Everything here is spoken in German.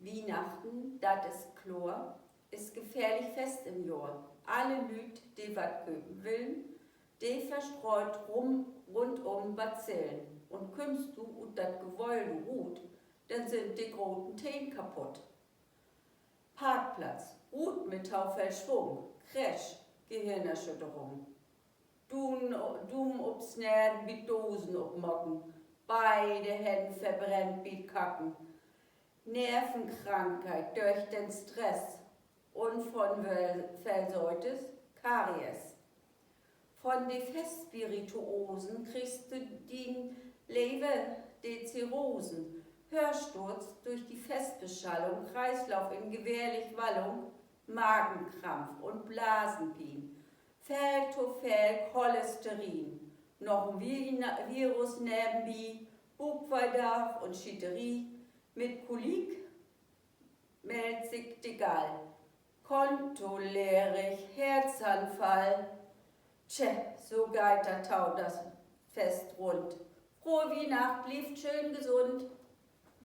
Weihnachten, dat ist Chlor, ist gefährlich fest im Jahr. Alle Lüt, die wat köpen willen, die verstreut rundum Bazillen. Und kümmst du und dat Gewölde ruht, dann sind die großen Teen kaputt. Parkplatz, ruht mit Taufel Schwung, Crash, Gehirnerschütterung. Dumm obsnärt wie Dosen obmocken, beide Hände verbrennt wie Kacken. Nervenkrankheit durch den Stress und von Versäutes Karies. Von den Festspirituosen kriegst du die Leber, die Zirrhosen, Hörsturz durch die Festbeschallung, Kreislauf in gefährlich Wallung, Magenkrampf und Blasenpien, Fehl Cholesterin, noch ein Virus nebenbei, Bugverdacht und Schitterie, mit Kolik meldet sich die Gall, kontolerig, Herzanfall. Tja, so geht der Tau das Fest rund. Frohe Weihnacht, blieb schön gesund.